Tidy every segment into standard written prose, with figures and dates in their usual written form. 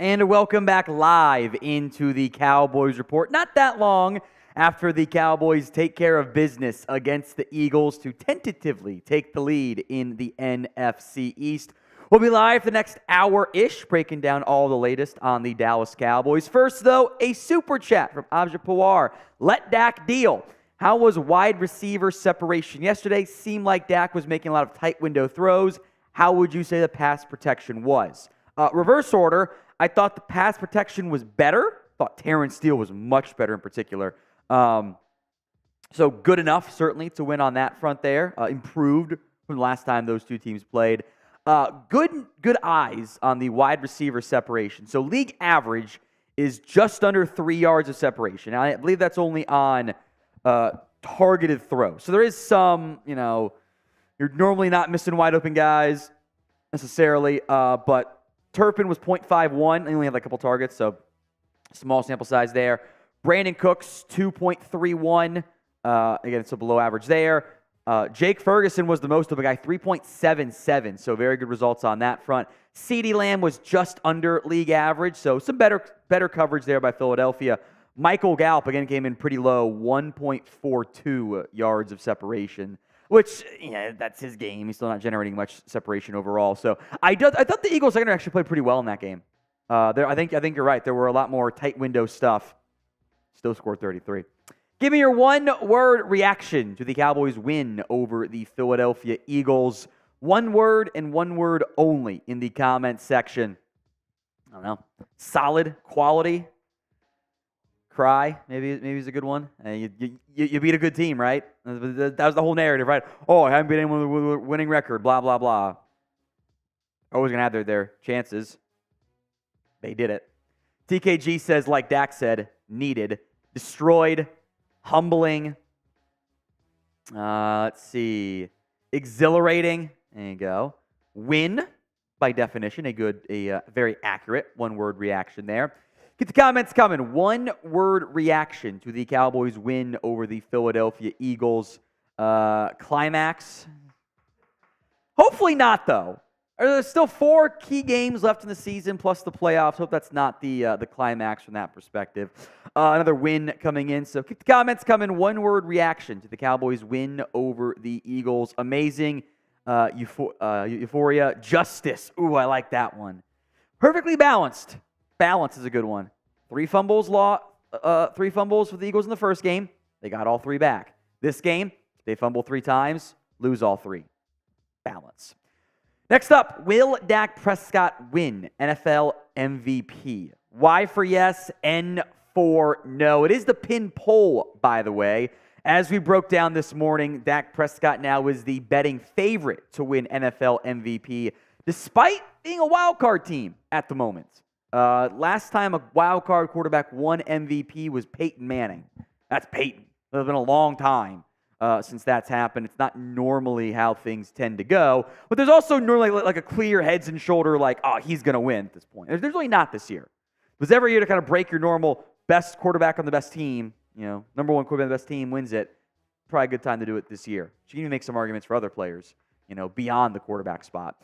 And welcome back live into the Cowboys Report. Not that long after the Cowboys take care of business against the Eagles to tentatively take the lead in the NFC East. We'll be live for the next hour-ish, breaking down all the latest on the Dallas Cowboys. First, though, a super chat from Abja Pawar. Let Dak deal. How was wide receiver separation yesterday? Seemed like Dak was making a lot of tight window throws. How would you say the pass protection was? Reverse order, I thought the pass protection was better. Thought Terence Steele was much better in particular. So good enough, certainly, to win on that front there. Improved from the last time those two teams played. Good eyes on the wide receiver separation. So league average is just under 3 yards of separation. Now, I believe that's only on targeted throws. So there is some, you're normally not missing wide open guys necessarily, but Turpin was 0.51. He only had a couple targets, so small sample size there. Brandon Cooks, 2.31. Again, it's a below average there. Jake Ferguson was the most of a guy, 3.77. So very good results on that front. CeeDee Lamb was just under league average, so some better coverage there by Philadelphia. Michael Gallup, again, came in pretty low, 1.42 yards of separation. Which, that's his game. He's still not generating much separation overall. So I thought the Eagles secondary actually played pretty well in that game. I think you're right. There were a lot more tight window stuff. Still scored 33. Give me your one-word reaction to the Cowboys' win over the Philadelphia Eagles. One word and one word only in the comment section. I don't know. Solid, quality. Cry, maybe is a good one. You beat a good team, right? That was the whole narrative, right? Oh, I haven't beat anyone with a winning record, blah, blah, blah. Always going to have their chances. They did it. TKG says, like Dak said, needed. Destroyed. Humbling. Let's see. Exhilarating. There you go. Win, by definition, a very accurate one-word reaction there. Get the comments coming. One-word reaction to the Cowboys' win over the Philadelphia Eagles. Climax? Hopefully not, though. There's still 4 key games left in the season, plus the playoffs. Hope that's not the climax from that perspective. Another win coming in. So keep the comments coming. One-word reaction to the Cowboys' win over the Eagles. Amazing. Euphoria. Justice. Ooh, I like that one. Perfectly balanced. Balance is a good one. 3 fumbles for the Eagles in the first game. They got all 3 back. This game, they fumble 3 times, lose all 3. Balance. Next up, will Dak Prescott win NFL MVP? Y for yes, N for no. It is the pin poll, by the way. As we broke down this morning, Dak Prescott now is the betting favorite to win NFL MVP, despite being a wild card team at the moment. Last time a wild card quarterback won MVP was Peyton Manning. That's Peyton. It's been a long time since that's happened. It's not normally how things tend to go. But there's also normally like a clear heads and shoulder he's going to win at this point. There's really not this year. Because every year to kind of break your normal best quarterback on the best team, number one quarterback on the best team wins it. Probably a good time to do it this year. So you can even make some arguments for other players, beyond the quarterback spot.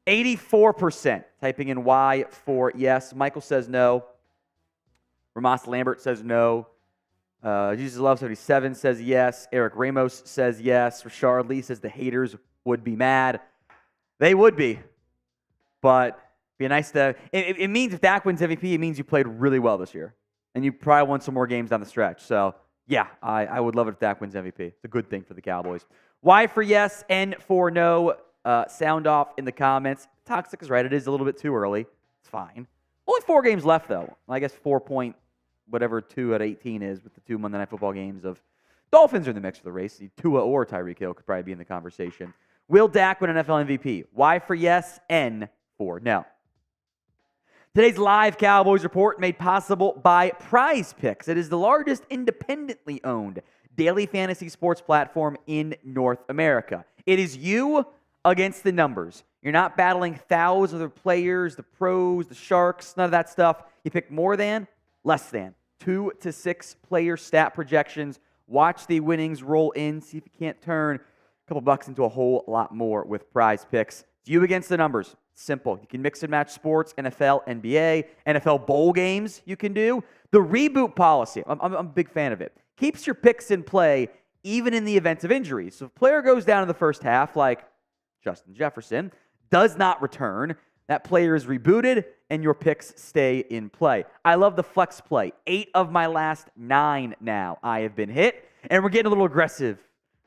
84% typing in Y for yes. Michael says no. Ramas Lambert says no. Jesus Love 77 says yes. Eric Ramos says yes. Rashard Lee says the haters would be mad. They would be. But it'd be nice to... It means if Dak wins MVP, it means you played really well this year. And you probably won some more games down the stretch. So, yeah, I would love it if Dak wins MVP. It's a good thing for the Cowboys. Y for yes, N for no. Sound off in the comments. Toxic is right. It is a little bit too early. It's fine. Only 4 games left, though. I guess 4.whatever 2 out of 18 is with the 2 Monday Night Football games of Dolphins are in the mix for the race. Tua or Tyreek Hill could probably be in the conversation. Will Dak win an NFL MVP? Y for yes, N for no. Today's live Cowboys Report made possible by Prize Picks. It is the largest independently owned daily fantasy sports platform in North America. It is you against the numbers. You're not battling thousands of players, the pros, the sharks, none of that stuff. You pick more than, less than. 2 to 6 player stat projections. Watch the winnings roll in. See if you can't turn a couple bucks into a whole lot more with Prize Picks. It's you against the numbers. Simple. You can mix and match sports, NFL, NBA, NFL bowl games you can do. The reboot policy, I'm a big fan of it. Keeps your picks in play even in the event of injuries. So if a player goes down in the first half, like Justin Jefferson, does not return, that player is rebooted and your picks stay in play. I love the flex play. 8 of my last 9 now I have been hit, and we're getting a little aggressive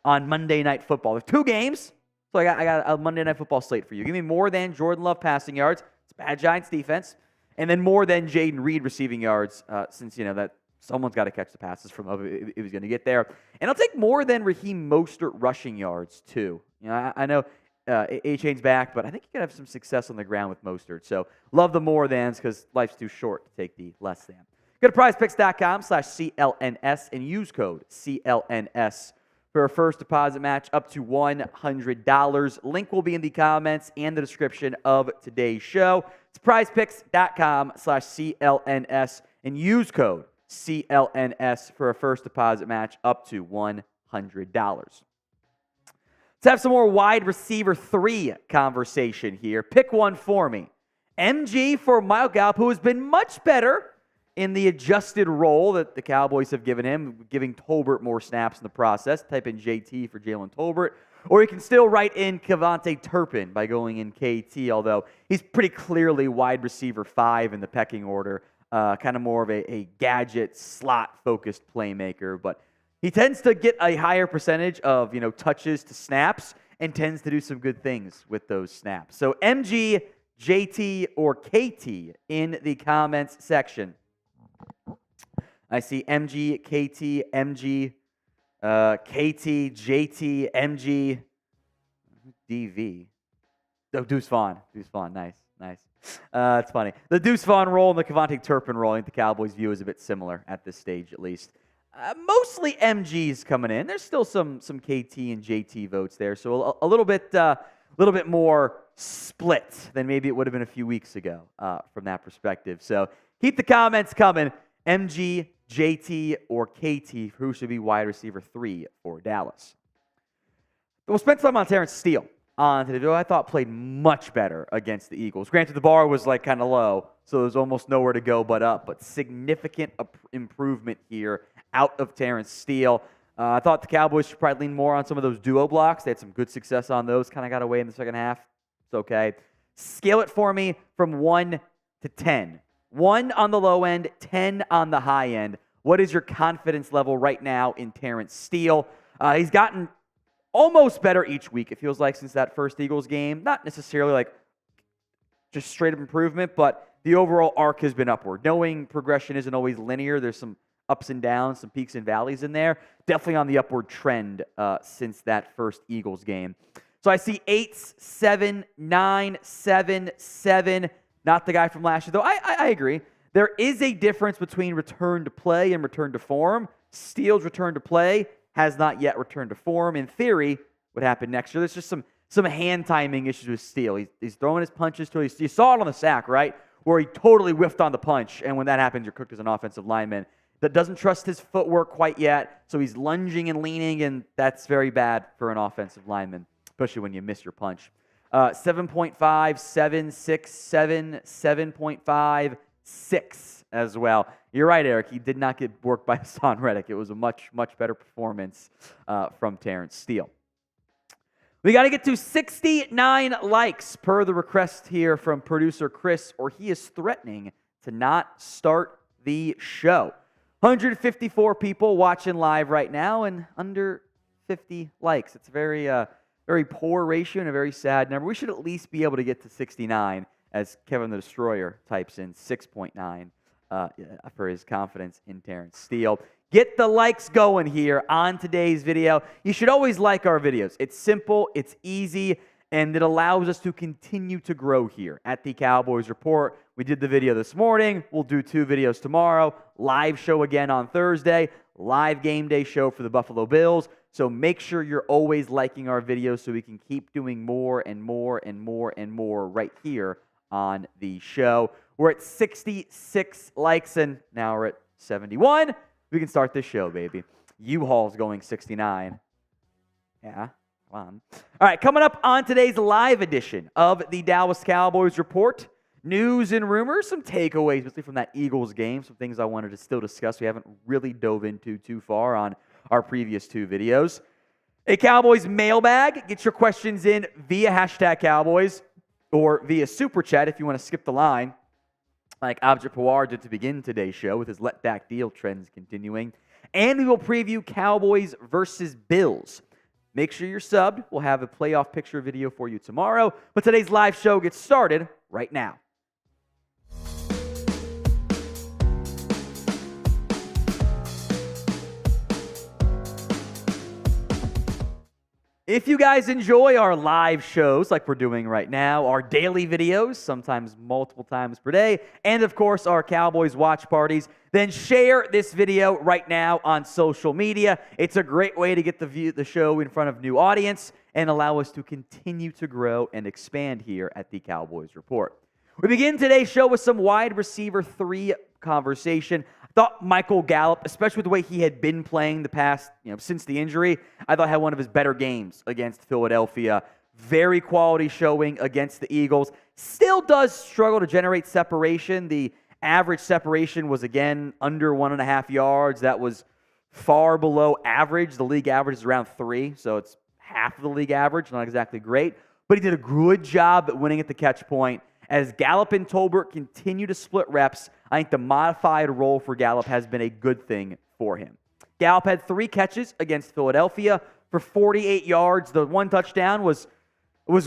on Monday Night Football. There's 2 games, so I got a Monday Night Football slate for you. Give me more than Jordan Love passing yards. It's bad Giants defense. And then more than Jaden Reed receiving yards, since, that someone's got to catch the passes from if he's going to get there. And I'll take more than Raheem Mostert rushing yards, too. I know A-Chain's back, but I think you can have some success on the ground with Mostert. So love the more thans because life's too short to take the less than. Go to prizepicks.com/CLNS and use code CLNS for a first deposit match up to $100. Link will be in the comments and the description of today's show. It's prizepicks.com/CLNS and use code CLNS for a first deposit match up to $100. Let's have some more wide receiver 3 conversation here. Pick one for me. MG for Michael Gallup, who has been much better in the adjusted role that the Cowboys have given him, giving Tolbert more snaps in the process. Type in JT for Jalen Tolbert. Or you can still write in Kevontae Turpin by going in KT, although he's pretty clearly wide receiver 5 in the pecking order. Kind of more of a gadget, slot-focused playmaker. But he tends to get a higher percentage of touches to snaps and tends to do some good things with those snaps. So MG, JT, or KT in the comments section. I see MG, KT, MG, KT, JT, MG, DV. Oh, Deuce Vaughn. Nice. It's funny. The Deuce Vaughn role and the Kevontae Turpin role, I think the Cowboys view as a bit similar at this stage, at least. Mostly MG's coming in. There's still some KT and JT votes there, so a little bit more split than maybe it would have been a few weeks ago from that perspective. So keep the comments coming. MG, JT, or KT, who should be wide receiver 3 for Dallas. We'll spend time on Terence Steele on today, who I thought played much better against the Eagles. Granted, the bar was kind of low, so there's almost nowhere to go but up, but significant improvement here out of Terence Steele. I thought the Cowboys should probably lean more on some of those duo blocks. They had some good success on those, kind of got away in the second half. It's okay. Scale it for me from 1 to 10. 1 on the low end, 10 on the high end. What is your confidence level right now in Terence Steele? He's gotten almost better each week, it feels like, since that first Eagles game. Not necessarily just straight up improvement, but the overall arc has been upward. Knowing progression isn't always linear. There's some ups and downs, some peaks and valleys in there. Definitely on the upward trend since that first Eagles game. So I see 8s, 7, 9, 7, 7. Not the guy from last year, though. I agree. There is a difference between return to play and return to form. Steele's return to play has not yet returned to form. In theory, what happened next year? There's just some hand timing issues with Steele. He's throwing his punches to it. You saw it on the sack, right? Where he totally whiffed on the punch, and when that happens, you're cooked as an offensive lineman. That doesn't trust his footwork quite yet, so he's lunging and leaning, and that's very bad for an offensive lineman, especially when you miss your punch. 7.5, 7, 6, 7, 7.5, 6 as well. You're right, Eric. He did not get worked by Hassan Reddick. It was a much, much better performance from Terence Steele. We got to get to 69 likes per the request here from producer Chris, or he is threatening to not start the show. 154 people watching live right now and under 50 likes. It's a very poor ratio and a very sad number. We should at least be able to get to 69, as Kevin the Destroyer types in 6.9 for his confidence in Terence Steele. Get the likes going here on today's video. You should always like our videos. It's simple, it's easy, and it allows us to continue to grow here at the Cowboys Report. We did the video this morning. We'll do 2 videos tomorrow. Live show again on Thursday. Live game day show for the Buffalo Bills. So make sure you're always liking our videos so we can keep doing more and more and more and more right here on the show. We're at 66 likes, and now we're at 71. We can start this show, baby. U-Haul's going 69. Yeah, Come on. All right, coming up on today's live edition of the Dallas Cowboys Report, news and rumors, some takeaways, mostly from that Eagles game, some things I wanted to still discuss we haven't really dove into too far on our previous two videos. A Cowboys mailbag. Get your questions in via hashtag Cowboys or via Super Chat if you want to skip the line, like Object Pawar did to begin today's show with his let back deal trends continuing. And we will preview Cowboys versus Bills. Make sure you're subbed. We'll have a playoff picture video for you tomorrow. But today's live show gets started right now. If you guys enjoy our live shows like we're doing right now, our daily videos, sometimes multiple times per day, and of course our Cowboys watch parties, then share this video right now on social media. It's a great way to get the show in front of new audience and allow us to continue to grow and expand here at the Cowboys Report. We begin today's show with some wide receiver 3 conversation. I thought Michael Gallup, especially with the way he had been playing the past, since the injury, I thought had one of his better games against Philadelphia. Very quality showing against the Eagles. Still does struggle to generate separation. The average separation was, again, under 1.5 yards. That was far below average. The league average is around 3, so it's half of the league average. Not exactly great, but he did a good job at winning at the catch point. As Gallup and Tolbert continue to split reps, I think the modified role for Gallup has been a good thing for him. Gallup had 3 catches against Philadelphia for 48 yards. The 1 touchdown was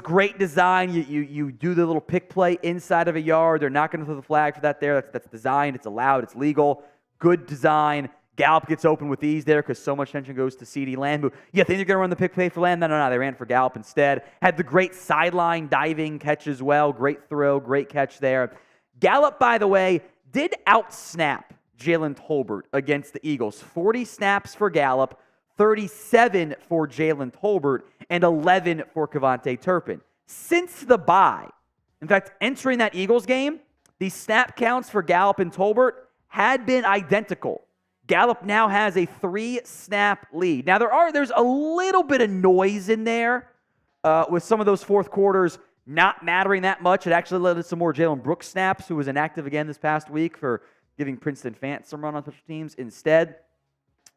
great design. You do the little pick play inside of a yard. They're not going to throw the flag for that there. That's designed. It's allowed. It's legal. Good design. Gallup gets open with ease there because so much attention goes to CeeDee Lamb. Who, think they're going to run the pick play for Lamb? No. They ran for Gallup instead. Had the great sideline diving catch as well. Great throw, great catch there. Gallup, by the way, did outsnap Jalen Tolbert against the Eagles. 40 snaps for Gallup, 37 for Jalen Tolbert, and 11 for Kevontae Turpin. Since the bye, in fact, entering that Eagles game, the snap counts for Gallup and Tolbert had been identical. Gallup now has a 3-snap lead. Now, there's a little bit of noise in there with some of those fourth quarters not mattering that much. It actually led to some more Jalen Brooks snaps, who was inactive again this past week for giving Princeton Fant some run on special teams instead.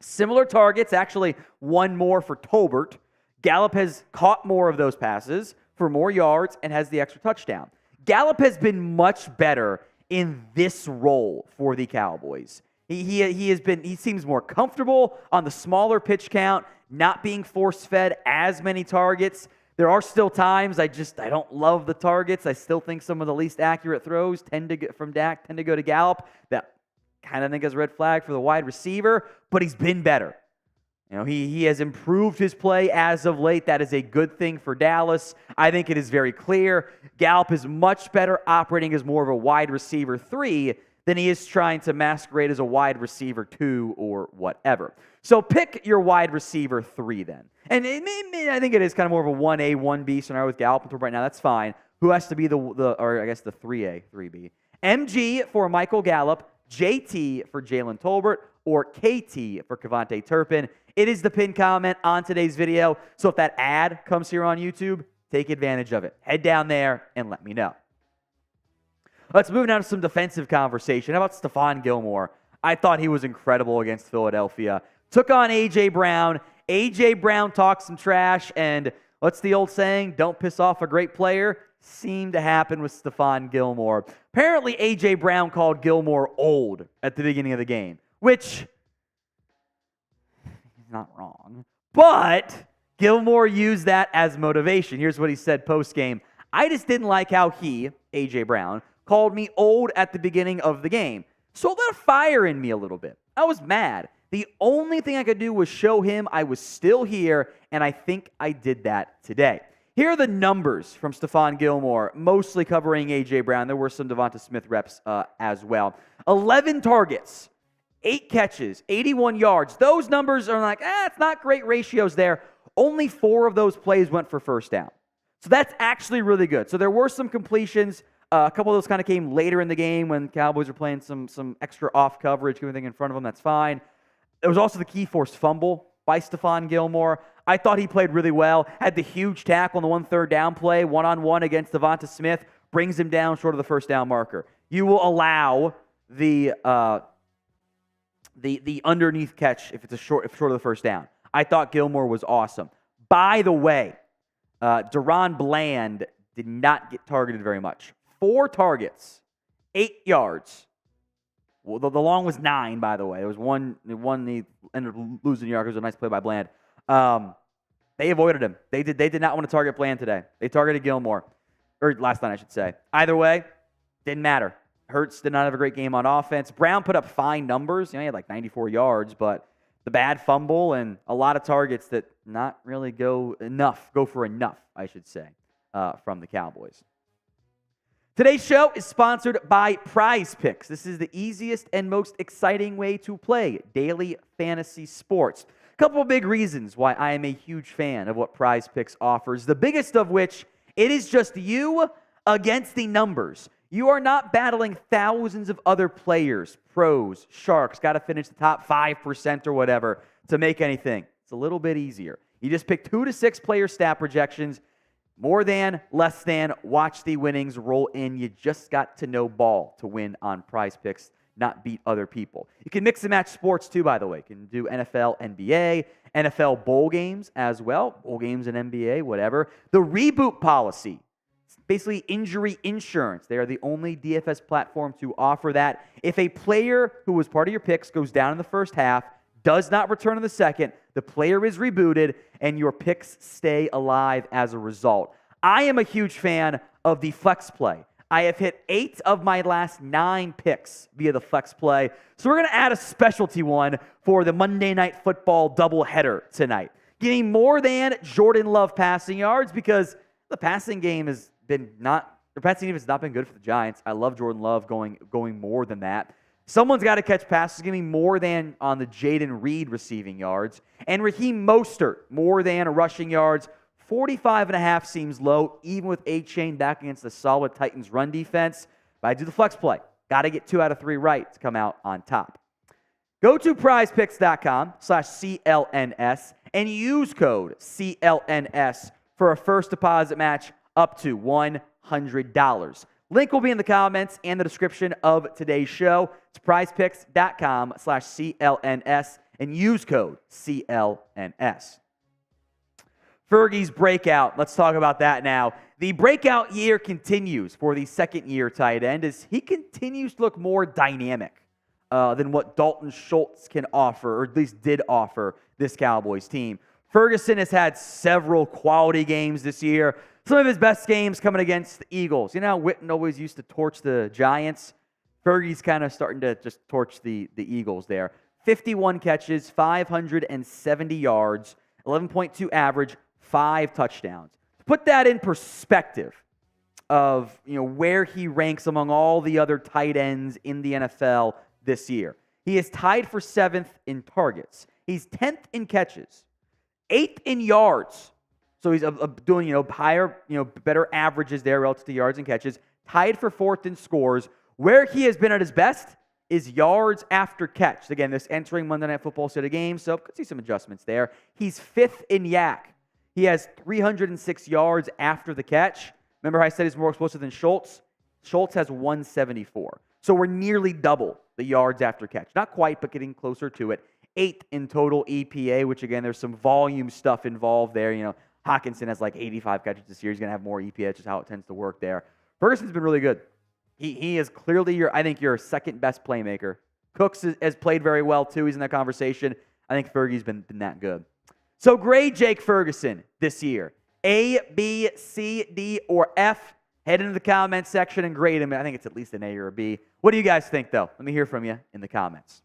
Similar targets, actually one more for Tolbert. Gallup has caught more of those passes for more yards and has the extra touchdown. Gallup has been much better in this role for the Cowboys. He seems more comfortable on the smaller pitch count, not being force-fed as many targets. There are still times I don't love the targets. I still think some of the least accurate throws from Dak tend to go to Gallup. That kind of think is a red flag for the wide receiver, but he's been better. He has improved his play as of late. That is a good thing for Dallas. I think it is very clear. Gallup is much better operating as more of a wide receiver 3 than he is trying to masquerade as a wide receiver 2 or whatever. So pick your wide receiver 3 then. And I think it is kind of more of a 1A, 1B scenario with Gallup right now. That's fine. Who has to be the 3A, 3B? MG for Michael Gallup, JT for Jalen Tolbert, or KT for Kevontae Turpin. It is the pinned comment on today's video. So if that ad comes here on YouTube, take advantage of it. Head down there and let me know. Let's move now to some defensive conversation. How about Stephon Gilmore? I thought he was incredible against Philadelphia. Took on A.J. Brown. A.J. Brown talked some trash, and what's the old saying? Don't piss off a great player. Seemed to happen with Stephon Gilmore. Apparently, A.J. Brown called Gilmore old at the beginning of the game, which he's not wrong. But Gilmore used that as motivation. Here's what he said post-game. I just didn't like how he, A.J. Brown, called me old at the beginning of the game. So it lit a fire in me a little bit. I was mad. The only thing I could do was show him I was still here, and I think I did that today. Here are the numbers from Stephon Gilmore, mostly covering A.J. Brown. There were some Devonta Smith reps as well. 11 targets, 8 catches, 81 yards. Those numbers are like, it's not great ratios there. Only 4 of those plays went for first down. So that's actually really good. So there were some completions. A couple of those kind of came later in the game when Cowboys were playing some extra off coverage, everything in front of them. That's fine. There was also the key forced fumble by Stephon Gilmore. I thought he played really well. Had the huge tackle on the 1 3rd down play, one-on-one against Devonta Smith, brings him down short of the first down marker. You will allow the underneath catch if it's short of the first down. I thought Gilmore was awesome. By the way, Daron Bland did not get targeted very much. 4 targets, 8 yards. Well, the long was 9, by the way. There was one he ended up losing yards. It was a nice play by Bland. They avoided him. They did not want to target Bland today. They targeted Gilmore. Or last night, I should say. Either way, didn't matter. Hurts did not have a great game on offense. Brown put up fine numbers. He had like 94 yards, but the bad fumble and a lot of targets that not really go for enough, I should say, from the Cowboys. Today's show is sponsored by Prize Picks. This is the easiest and most exciting way to play daily fantasy sports. A couple of big reasons why I am a huge fan of what Prize Picks offers. The biggest of which, it is just you against the numbers. You are not battling thousands of other players, pros, sharks, got to finish the top 5% or whatever to make anything. It's a little bit easier. You just pick 2 to 6 player stat projections. More than, less than, watch the winnings roll in. You just got to know ball to win on Prize Picks, not beat other people. You can mix and match sports too, by the way. You can do NFL, NBA, NFL bowl games as well. Bowl games and NBA, whatever. The reboot policy, basically injury insurance. They are the only DFS platform to offer that. If a player who was part of your picks goes down in the first half, does not return in the second, the player is rebooted, and your picks stay alive as a result. I am a huge fan of the flex play. I have hit 8 of my last 9 picks via the flex play. So we're going to add a specialty one for the Monday Night Football doubleheader tonight. Give me more than Jordan Love passing yards because the passing game has not been good for the Giants. I love Jordan Love going more than that. Someone's got to catch passes. Give me more than on the Jaden Reed receiving yards. And Raheem Mostert, more than rushing yards. 45.5 seems low, even with A-Chain back against the solid Titans run defense. But I do the flex play. Got to get 2 out of 3 right to come out on top. Go to prizepicks.com/CLNS and use code CLNS for a first deposit match up to $100. Link will be in the comments and the description of today's show. It's prizepicks.com/CLNS and use code CLNS. Fergie's breakout. Let's talk about that now. The breakout year continues for the second-year tight end as he continues to look more dynamic than what Dalton Schultz can offer, or at least did offer this Cowboys team. Ferguson has had several quality games this year. Some of his best games coming against the Eagles. You know how Witten always used to torch the Giants? Fergie's kind of starting to just torch the Eagles there. 51 catches, 570 yards, 11.2 average, 5 touchdowns. To put that in perspective of where he ranks among all the other tight ends in the NFL this year, he is tied for 7th in targets. He's 10th in catches, 8th in yards. So he's doing, higher, better averages there relative to yards and catches. Tied for 4th in scores. Where he has been at his best is yards after catch. Again, this entering Monday Night Football set of games, so could see some adjustments there. He's 5th in yak. He has 306 yards after the catch. Remember how I said he's more explosive than Schultz? Schultz has 174. So we're nearly double the yards after catch. Not quite, but getting closer to it. 8th in total EPA, which again, there's some volume stuff involved there. Hawkinson has like 85 catches this year. He's going to have more EPA, just how it tends to work there. Ferguson's been really good. He is clearly your second best playmaker. Cooks has played very well too. He's in that conversation. I think Fergie's been that good. So grade Jake Ferguson this year. A, B, C, D, or F. Head into the comments section and grade him. I think it's at least an A or a B. What do you guys think though? Let me hear from you in the comments.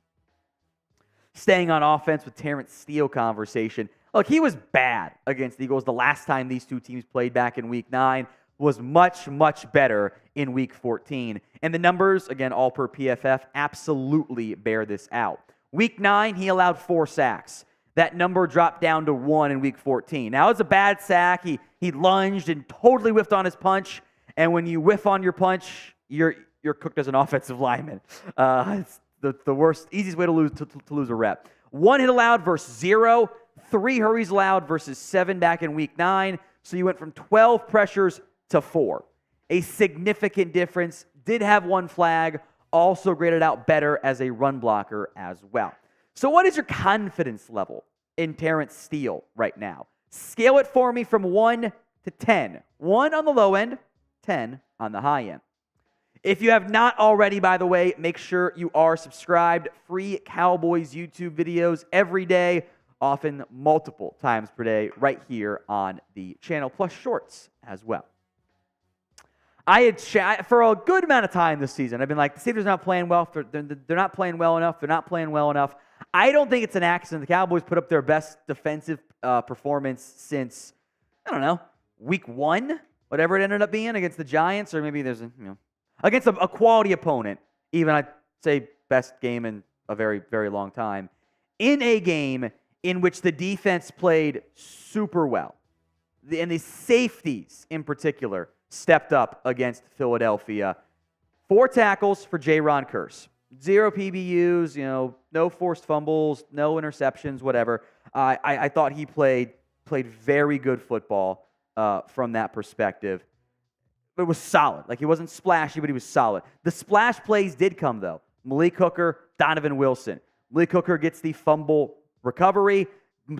Staying on offense with Terence Steele conversation. Look, he was bad against the Eagles. The last time these two teams played back in Week 9 was much, much better in Week 14. And the numbers, again, all per PFF, absolutely bear this out. Week 9, he allowed 4 sacks. That number dropped down to 1 in Week 14. Now, it's a bad sack. He lunged and totally whiffed on his punch. And when you whiff on your punch, you're cooked as an offensive lineman. It's the worst, easiest way to lose a rep. 1 hit allowed versus 0, 3 hurries allowed versus 7 back in week 9. So you went from 12 pressures to 4. A significant difference. Did have 1 flag, also graded out better as a run blocker as well. So what is your confidence level in Terence Steele right now? Scale it for me from 1 to 10. 1 on the low end, 10 on the high end. If you have not already, by the way, make sure you are subscribed. Free Cowboys YouTube videos every day, often multiple times per day, right here on the channel, plus shorts as well. I had for a good amount of time this season, I've been like, the Steelers are not playing well. They're not playing well enough. They're not playing well enough. I don't think it's an accident. The Cowboys put up their best defensive performance since, I don't know, week 1, whatever it ended up being against the Giants, or maybe there's against a quality opponent, even I'd say best game in a very, very long time, in a game in which the defense played super well. And the safeties in particular stepped up against Philadelphia. 4 tackles for Daron Curse. 0 PBUs, no forced fumbles, no interceptions, whatever. I thought he played very good football from that perspective. It was solid. Like, he wasn't splashy, but he was solid. The splash plays did come, though. Malik Hooker, Donovan Wilson. Malik Hooker gets the fumble recovery.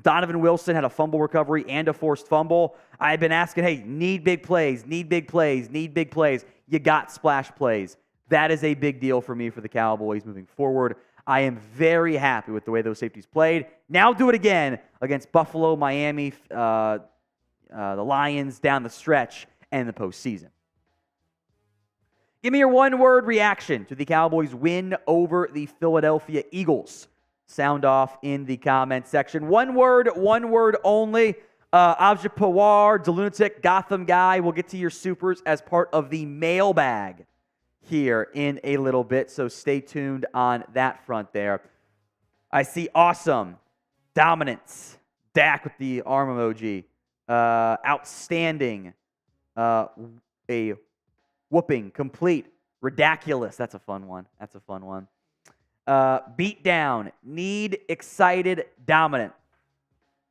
Donovan Wilson had a fumble recovery and a forced fumble. I had been asking, hey, need big plays, need big plays, need big plays. You got splash plays. That is a big deal for me for the Cowboys moving forward. I am very happy with the way those safeties played. Now do it again against Buffalo, Miami, the Lions down the stretch, and the postseason. Give me your one-word reaction to the Cowboys' win over the Philadelphia Eagles. Sound off in the comment section. One word only. Object Pawar, DeLunatic, Gotham Guy. We'll get to your supers as part of the mailbag here in a little bit, so stay tuned on that front there. I see awesome, dominance, Dak with the arm emoji, outstanding, a whooping, complete, ridiculous. That's a fun one. Beat down, need, excited, dominant.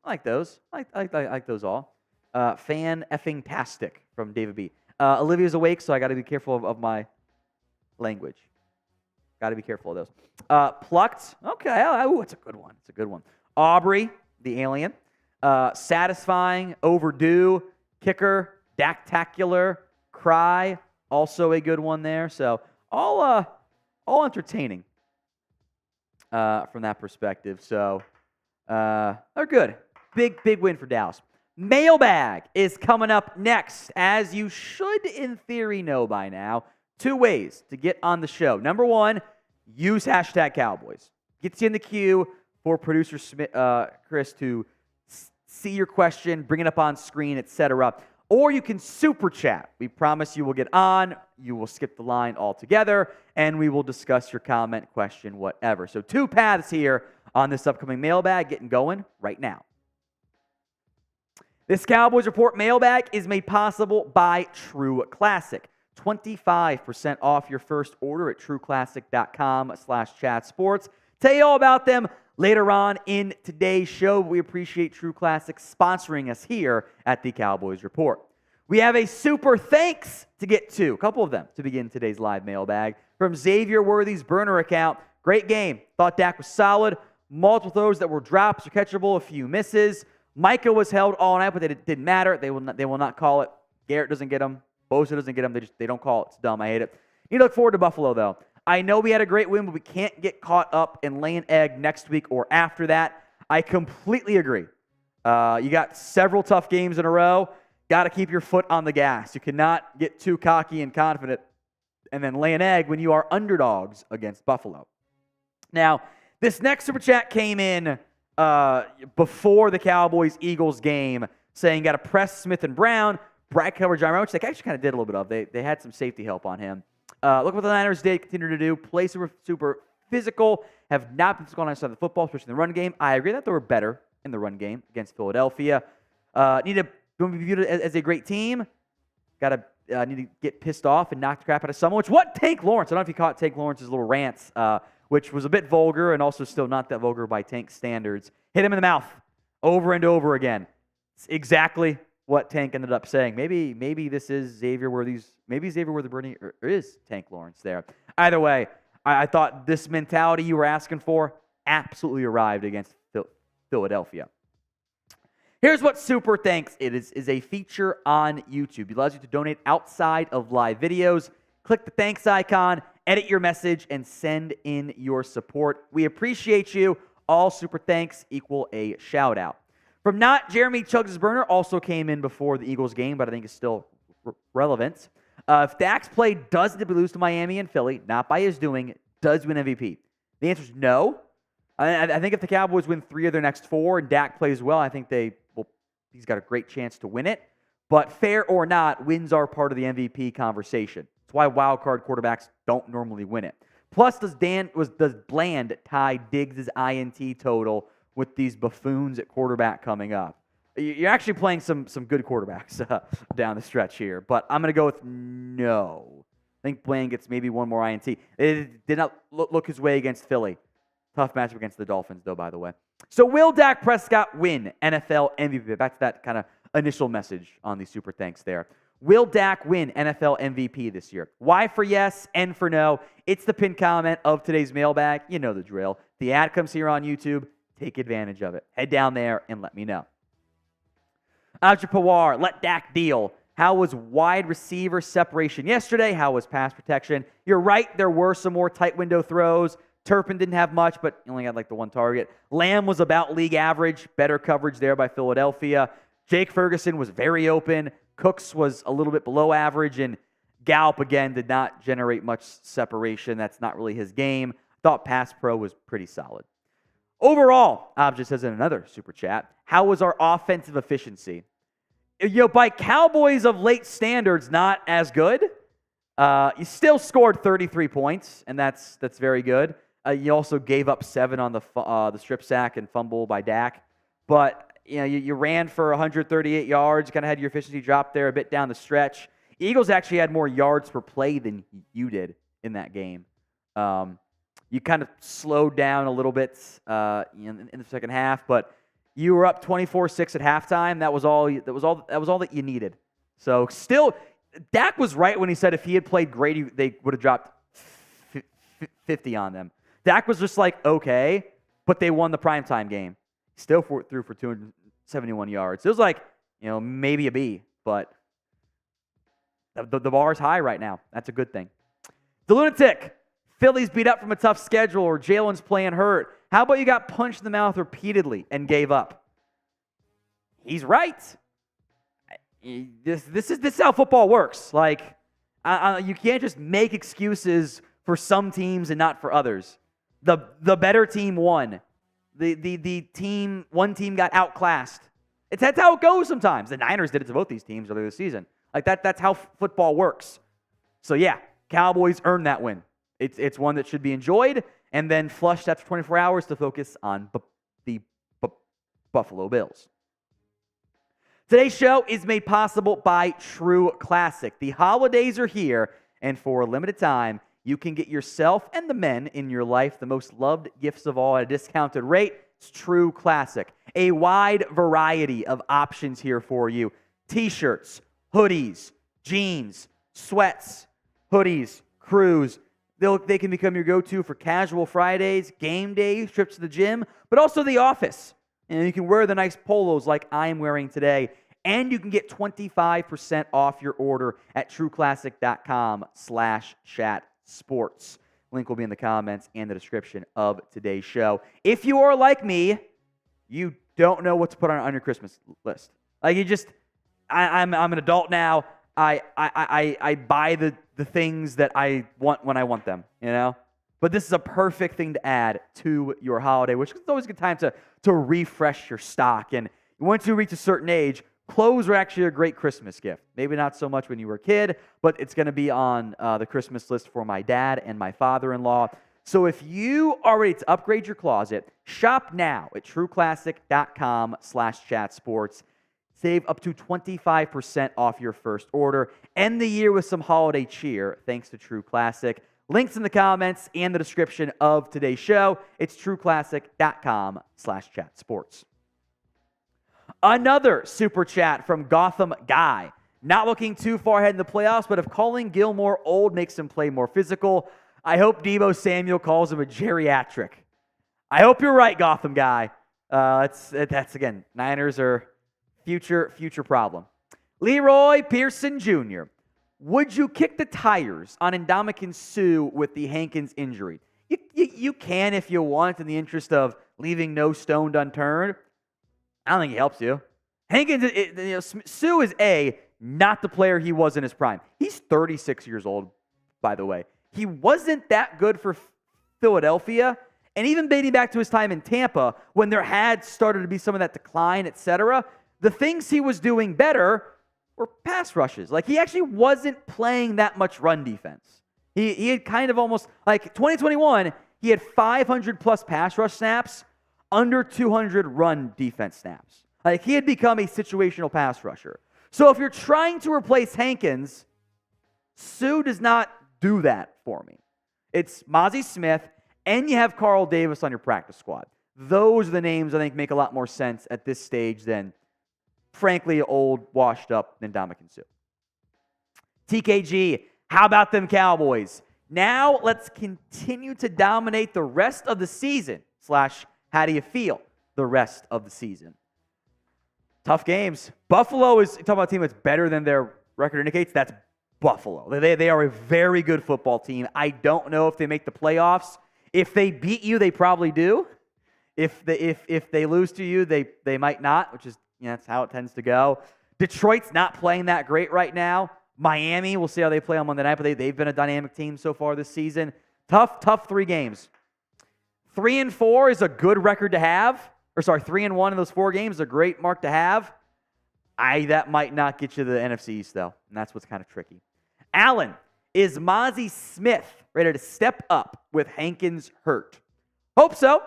I like those. I like those all. Fan effing tastic from David B. Olivia's awake, so I got to be careful of my language. Got to be careful of those. Plucked. Okay. It's a good one. Aubrey, the alien. Satisfying, overdue, kicker, dactacular, cry. Also a good one there. So all entertaining from that perspective. So they're good. Big win for Dallas. Mailbag is coming up next, as you should in theory know by now. 2 ways to get on the show. Number 1, use hashtag Cowboys. Gets you in the queue for producer Chris to see your question, bring it up on screen, etc. Or you can super chat. We promise you will get on, you will skip the line altogether, and we will discuss your comment, question, whatever. So 2 paths here on this upcoming mailbag, getting going right now. This Cowboys Report mailbag is made possible by True Classic. 25% off your first order at trueclassic.com/chatsports. Tell you all about them later on in today's show. We appreciate True Classic sponsoring us here at the Cowboys Report. We have a super thanks to get to, a couple of them, to begin today's live mailbag. From Xavier Worthy's burner account. Great game. Thought Dak was solid. Multiple throws that were drops or catchable, a few misses. Micah was held all night, but it didn't matter. They will not call it. Garrett doesn't get them. Bosa doesn't get them. They don't call it. It's dumb. I hate it. You look forward to Buffalo, though. I know we had a great win, but we can't get caught up in laying egg next week or after that. I completely agree. You got several tough games in a row. Got to keep your foot on the gas. You cannot get too cocky and confident and then lay an egg when you are underdogs against Buffalo. Now, this next super chat came in before the Cowboys-Eagles game, saying got to press Smith and Brown, Brad coverage, which they actually kind of did a little bit of. They had some safety help on him. Look what the Niners did, continue to do. Play super physical, have not been physical on the side of the football, especially in the run game. I agree that they were better in the run game against Philadelphia. Need to be viewed as a great team. Need to get pissed off and knock the crap out of someone. Tank Lawrence, I don't know if you caught Tank Lawrence's little rants which was a bit vulgar and also still not that vulgar by Tank standards. Hit him in the mouth over and over again. It's exactly what Tank ended up saying. Maybe this is Xavier Worthy or is Tank Lawrence there. Either way, I thought this mentality you were asking for absolutely arrived against Philadelphia. Here's what Super Thanks is a feature on YouTube. It allows you to donate outside of live videos. Click the thanks icon, edit your message, and send in your support. We appreciate you. All Super Thanks equal a shout out. From Not Jeremy Chugs' Burner also came in before the Eagles game, but I think it's still relevant. If Dak's play does lose to Miami and Philly, not by his doing, does win MVP? The answer is no. I think if the Cowboys win 3 of their next 4 and Dak plays well, I think he's got a great chance to win it. But fair or not, wins are part of the MVP conversation. That's why wildcard quarterbacks don't normally win it. Plus, does Bland tie Diggs' INT total with these buffoons at quarterback coming up? You're actually playing some good quarterbacks down the stretch here, but I'm going to go with no. I think Bland gets maybe one more INT. It did not look his way against Philly. Tough matchup against the Dolphins, though, by the way. So will Dak Prescott win NFL MVP? Back to that kind of initial message on the Super Thanks there. Will Dak win NFL MVP this year? Y for yes, N for no. It's the pinned comment of today's mailbag. You know the drill. The ad comes here on YouTube. Take advantage of it. Head down there and let me know. Ajay Pawar, let Dak deal. How was wide receiver separation yesterday? How was pass protection? You're right, there were some more tight window throws. Turpin didn't have much, but he only had like the one target. Lamb was about league average. Better coverage there by Philadelphia. Jake Ferguson was very open. Cooks was a little bit below average, and Gallup, again, did not generate much separation. That's not really his game. Thought pass pro was pretty solid. Overall, Obja says in another super chat, how was our offensive efficiency? By Cowboys of late standards, not as good. You still scored 33 points, and that's very good. You also gave up 7 on the strip sack and fumble by Dak. But you ran for 138 yards, kind of had your efficiency drop there a bit down the stretch. Eagles actually had more yards per play than you did in that game. You kind of slowed down a little bit in the second half, but you were up 24-6 at halftime. That was all that you needed. So still, Dak was right when he said if he had played great, they would have dropped 50 on them. Dak was just like, okay, but they won the primetime game. Still threw for 271 yards. It was like, maybe a B, but the bar is high right now. That's a good thing. The Lunatic. Philly's beat up from a tough schedule, or Jalen's playing hurt. How about you got punched in the mouth repeatedly and gave up? He's right. This is how football works. Like, you can't just make excuses for some teams and not for others. The better team won. One team got outclassed. That's how it goes sometimes. The Niners did it to both these teams earlier this season. Like that's how football works. So yeah, Cowboys earned that win. It's one that should be enjoyed and then flushed after 24 hours to focus on the Buffalo Bills. Today's show is made possible by True Classic. The holidays are here, and for a limited time, you can get yourself and the men in your life the most loved gifts of all at a discounted rate. It's True Classic. A wide variety of options here for you. T-shirts, hoodies, jeans, sweats, hoodies, crews. They can become your go-to for casual Fridays, game days, trips to the gym, but also the office. And you can wear the nice polos like I'm wearing today. And you can get 25% off your order at trueclassic.com/chatsports. Link will be in the comments and the description of today's show. If you are like me, you don't know what to put on your Christmas list. Like I'm an adult now. I buy the things that I want when I want them, But this is a perfect thing to add to your holiday, which is always a good time to refresh your stock. And once you reach a certain age, clothes are actually a great Christmas gift. Maybe not so much when you were a kid, but it's going to be on the Christmas list for my dad and my father-in-law. So if you are ready to upgrade your closet, shop now at trueclassic.com/chatsports. Save up to 25% off your first order. End the year with some holiday cheer thanks to True Classic. Links in the comments and the description of today's show. It's trueclassic.com/chatsports. Another super chat from Gotham Guy. Not looking too far ahead in the playoffs, but if calling Gilmore old makes him play more physical, I hope Deebo Samuel calls him a geriatric. I hope you're right, Gotham Guy. That's again, Niners are future problem. Leroy Pearson Jr. Would you kick the tires on Ndamukong Suh with the Hankins injury? You can if you want, in the interest of leaving no stone unturned. I don't think he helps you. Hankins, Suh is not the player he was in his prime. He's 36 years old, by the way. He wasn't that good for Philadelphia, and even dating back to his time in Tampa, when there had started to be some of that decline, etc., the things he was doing better were pass rushes. Like, he actually wasn't playing that much run defense. He had kind of almost, like 2021, he had 500-plus pass rush snaps, under 200 run defense snaps. Like, he had become a situational pass rusher. So if you're trying to replace Hankins, Suh does not do that for me. It's Mazi Smith, and you have Carl Davis on your practice squad. Those are the names I think make a lot more sense at this stage than, frankly, old, washed-up Ndamukong Suh. TKG, how about them Cowboys? Now let's continue to dominate the rest of the season. / how do you feel the rest of the season? Tough games. Buffalo is, talking about a team that's better than their record indicates. That's Buffalo. They are a very good football team. I don't know if they make the playoffs. If they beat you, they probably do. If they lose to you, they might not, which is, that's how it tends to go. Detroit's not playing that great right now. Miami, we'll see how they play on Monday night, but they've been a dynamic team so far this season. Tough 3 games. 3-4 is a good record to have. 3-1 in those 4 games is a great mark to have. That might not get you to the NFC East, though, and that's what's kind of tricky. Allen, is Mazi Smith ready to step up with Hankins hurt? Hope so.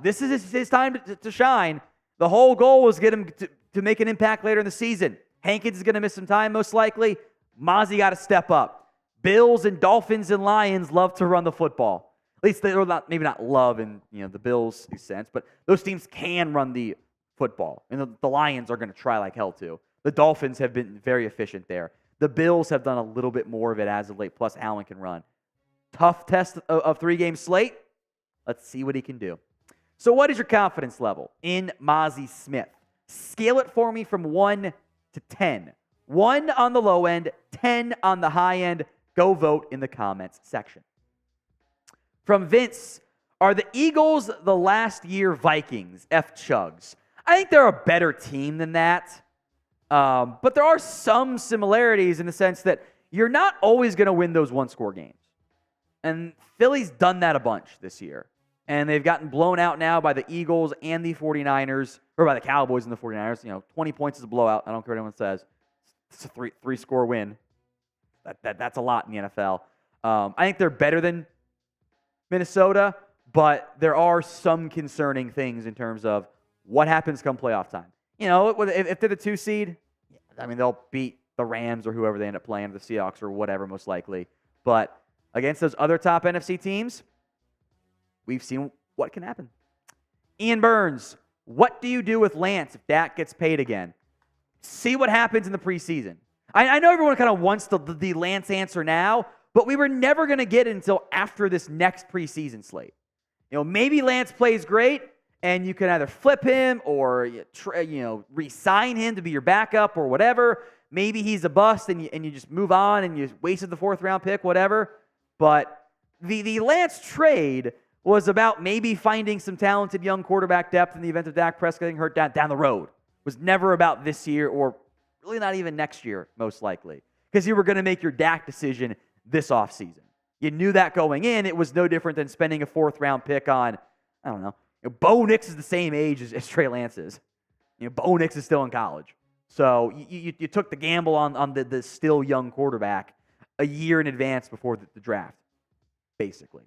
This is his time to shine. The whole goal was get him to make an impact later in the season. Hankins is going to miss some time, most likely. Mazi got to step up. Bills and Dolphins and Lions love to run the football. At least they're not, maybe not love in the Bills' sense, but those teams can run the football. And the Lions are going to try like hell to. The Dolphins have been very efficient there. The Bills have done a little bit more of it as of late, plus Allen can run. Tough test of 3-game slate. Let's see what he can do. So what is your confidence level in Mazi Smith? Scale it for me from 1 to 10. 1 on the low end, 10 on the high end. Go vote in the comments section. From Vince, are the Eagles the last year Vikings? F Chugs. I think they're a better team than that. But there are some similarities in the sense that you're not always going to win those one-score games. And Philly's done that a bunch this year. And they've gotten blown out now by the Eagles and the 49ers, or by the Cowboys and the 49ers. 20 points is a blowout. I don't care what anyone says. It's a three-score win. That's a lot in the NFL. I think they're better than Minnesota, but there are some concerning things in terms of what happens come playoff time. If they're the 2 seed, they'll beat the Rams or whoever they end up playing, the Seahawks or whatever, most likely. But against those other top NFC teams, we've seen what can happen. Ian Burns, what do you do with Lance if Dak gets paid again? See what happens in the preseason. I know everyone kind of wants the Lance answer now, but we were never going to get it until after this next preseason slate. Maybe Lance plays great, and you can either flip him or re-sign him to be your backup or whatever. Maybe he's a bust, and you just move on, and you wasted the 4th-round pick, whatever. But the Lance trade was about maybe finding some talented young quarterback depth in the event of Dak Prescott getting hurt down the road. It was never about this year or really not even next year, most likely, because you were going to make your Dak decision this offseason. You knew that going in. It was no different than spending a 4th-round pick on, I don't know, Bo Nix is the same age as Trey Lance is. Bo Nix is still in college. So you took the gamble on the still young quarterback a year in advance before the draft, basically.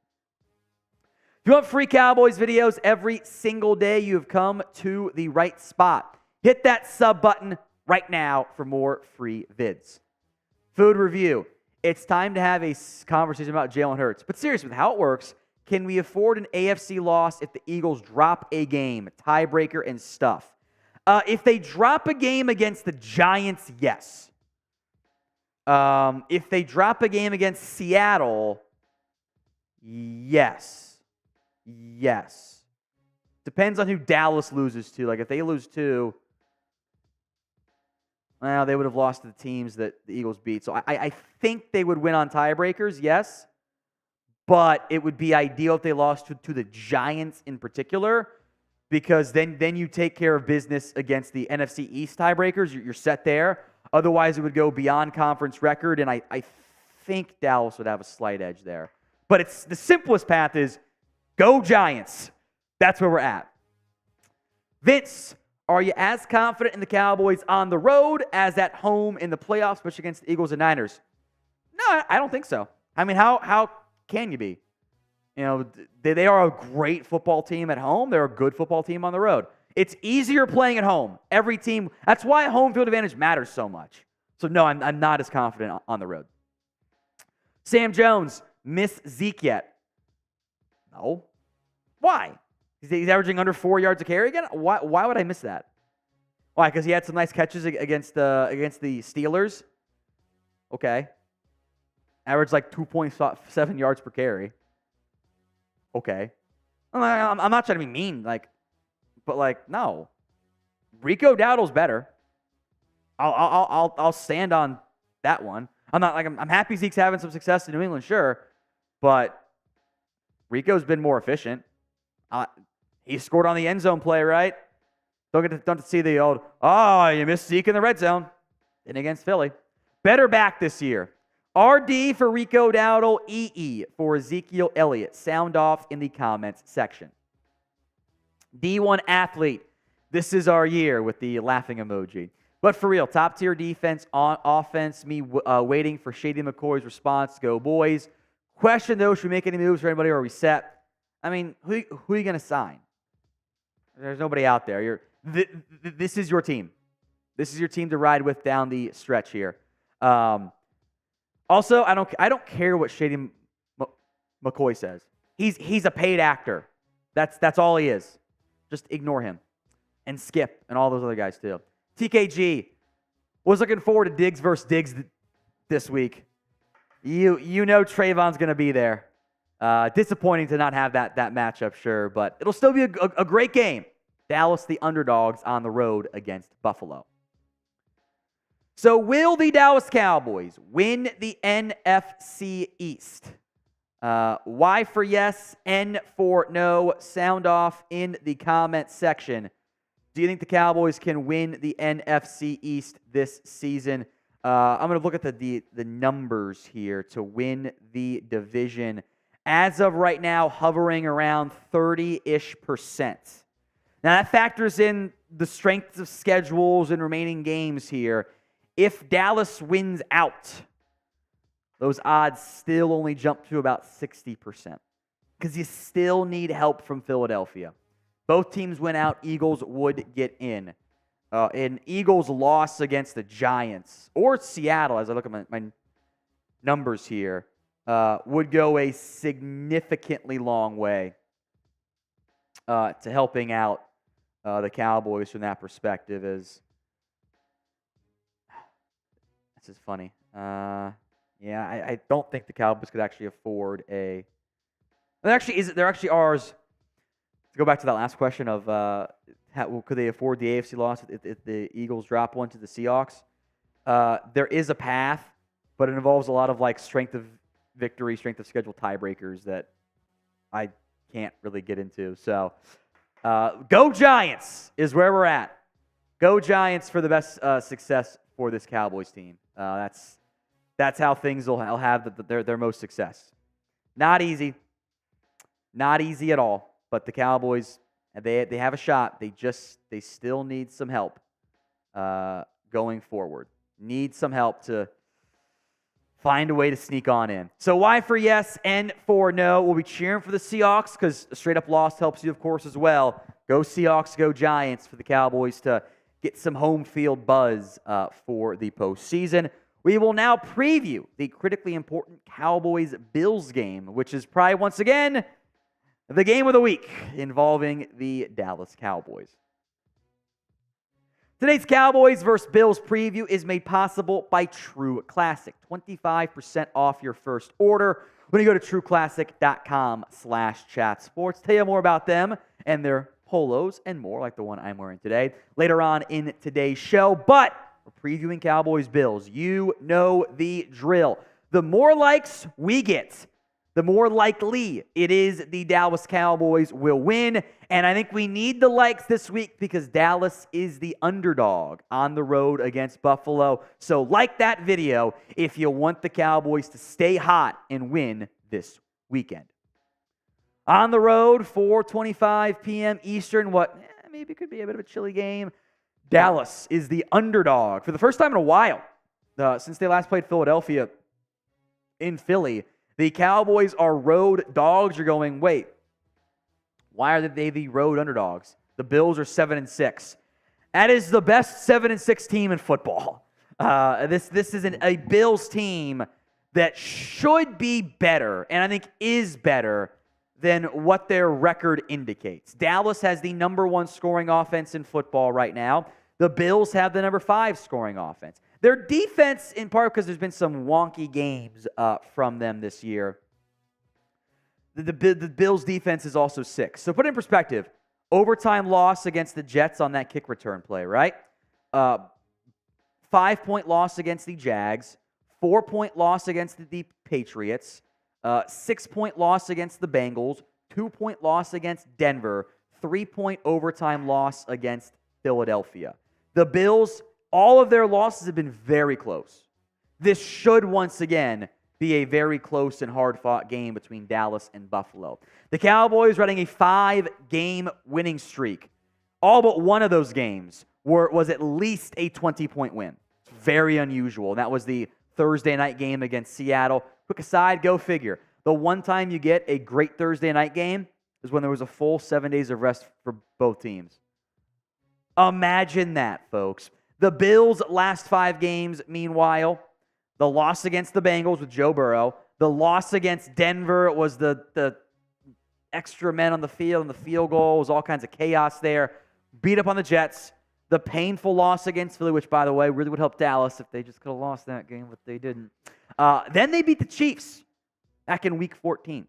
If you want free Cowboys videos every single day, you have come to the right spot. Hit that sub button right now for more free vids. Food review. It's time to have a conversation about Jalen Hurts. But seriously, with how it works, can we afford an AFC loss if the Eagles drop a game, tiebreaker and stuff? If they drop a game against the Giants, yes. If they drop a game against Seattle, yes. Yes. Depends on who Dallas loses to. Like, if they lose to, well, they would have lost to the teams that the Eagles beat. So I think they would win on tiebreakers, yes. But it would be ideal if they lost to the Giants in particular, because then you take care of business against the NFC East tiebreakers. You're set there. Otherwise, it would go beyond conference record, and I think Dallas would have a slight edge there. But it's the simplest path is go Giants. That's where we're at. Vince, are you as confident in the Cowboys on the road as at home in the playoffs, especially against the Eagles and Niners? No, I don't think so. I mean, how can you be? You know, they are a great football team at home. They're a good football team on the road. It's easier playing at home. Every team, that's why home field advantage matters so much. So, no, I'm not as confident on the road. Sam Jones, miss Zeke yet? No. Why? He's averaging under 4 yards a carry again? Why would I miss that? Why? Because he had some nice catches against the Steelers? Okay. Averaged like 2.7 yards per carry. Okay. I'm not trying to be mean, but no. Rico Dowdle's better. I'll stand on that one. I'm happy Zeke's having some success in New England, sure, but Rico's been more efficient. He scored on the end zone play, right? Don't get to see the old, you missed Zeke in the red zone. And against Philly. Better back this year. RD for Rico Dowdle, EE for Ezekiel Elliott. Sound off in the comments section. D1 athlete. This is our year with the laughing emoji. But for real, top-tier defense on offense. Me waiting for Shady McCoy's response. Go, boys. Question, though, should we make any moves for anybody, or are we set? I mean, who are you going to sign? There's nobody out there. This is your team. This is your team to ride with down the stretch here. Also, I don't care what Shady McCoy says. He's a paid actor. That's all he is. Just ignore him. And Skip and all those other guys too. TKG was looking forward to Diggs versus Diggs this week. You know Trayvon's going to be there. Disappointing to not have that matchup, sure, but it'll still be a great game. Dallas, the underdogs, on the road against Buffalo. So will the Dallas Cowboys win the NFC East? Y for yes, N for no. Sound off in the comment section. Do you think the Cowboys can win the NFC East this season? I'm going to look at the numbers here to win the division. As of right now, hovering around 30-ish%. Now, that factors in the strengths of schedules and remaining games here. If Dallas wins out, those odds still only jump to about 60% because you still need help from Philadelphia. Both teams win out, Eagles would get in. An Eagles loss against the Giants or Seattle, as I look at my numbers here, would go a significantly long way to helping out the Cowboys from that perspective. This is funny. I don't think the Cowboys could actually afford a. There actually are. To go back to that last question of could they afford the AFC loss if the Eagles drop one to the Seahawks? There is a path, but it involves a lot of strength of victory, strength of schedule tiebreakers that I can't really get into. So, go Giants is where we're at. Go Giants for the best success for this Cowboys team. That's how things will have their most success. Not easy at all. But the Cowboys, they have a shot. They still need some help going forward. Need some help to find a way to sneak on in. So Y for yes, N for no. We'll be cheering for the Seahawks because a straight-up loss helps you, of course, as well. Go Seahawks, go Giants for the Cowboys to get some home field buzz for the postseason. we will now preview the critically important Cowboys-Bills game, which is probably once again the game of the week involving the Dallas Cowboys. Today's Cowboys vs. Bills preview is made possible by True Classic. 25% off your first order when you go to trueclassic.com/chatsports. Tell you more about them and their polos and more, like the one I'm wearing today, later on in today's show. But we're previewing Cowboys-Bills. You know the drill. The more likes we get, the more likely it is the Dallas Cowboys will win. And I think we need the likes this week because Dallas is the underdog on the road against Buffalo. So like that video if you want the Cowboys to stay hot and win this weekend. On the road, 4:25 p.m. Eastern, what maybe could be a bit of a chilly game. Dallas is the underdog for the first time in a while since they last played Philadelphia in Philly. The Cowboys are road dogs. You're going, wait, why are they the road underdogs? The Bills are 7-6. That is the best 7-6 team in football. This isn't a Bills team that should be better, and I think is better than what their record indicates. Dallas has the number 1 scoring offense in football right now. The Bills have the number 5 scoring offense. Their defense, in part because there's been some wonky games from them this year, the Bills' defense is also 6. So put it in perspective, overtime loss against the Jets on that kick return play, right? 5-point loss against the Jags, 4-point loss against the Patriots, 6-point loss against the Bengals, 2-point loss against Denver, 3-point overtime loss against Philadelphia. The Bills, all of their losses have been very close. This should once again be a very close and hard-fought game between Dallas and Buffalo. The Cowboys running a 5-game winning streak. All but one of those games was at least a 20-point win. It's very unusual. And that was the Thursday night game against Seattle. Quick aside, go figure. The one time you get a great Thursday night game is when there was a full 7 days of rest for both teams. Imagine that, folks. The Bills' last 5 games, meanwhile, the loss against the Bengals with Joe Burrow, the loss against Denver was the extra men on the field and the field goal, was all kinds of chaos there. Beat up on the Jets. The painful loss against Philly, which, by the way, really would help Dallas if they just could have lost that game, but they didn't. Then they beat the Chiefs back in Week 14.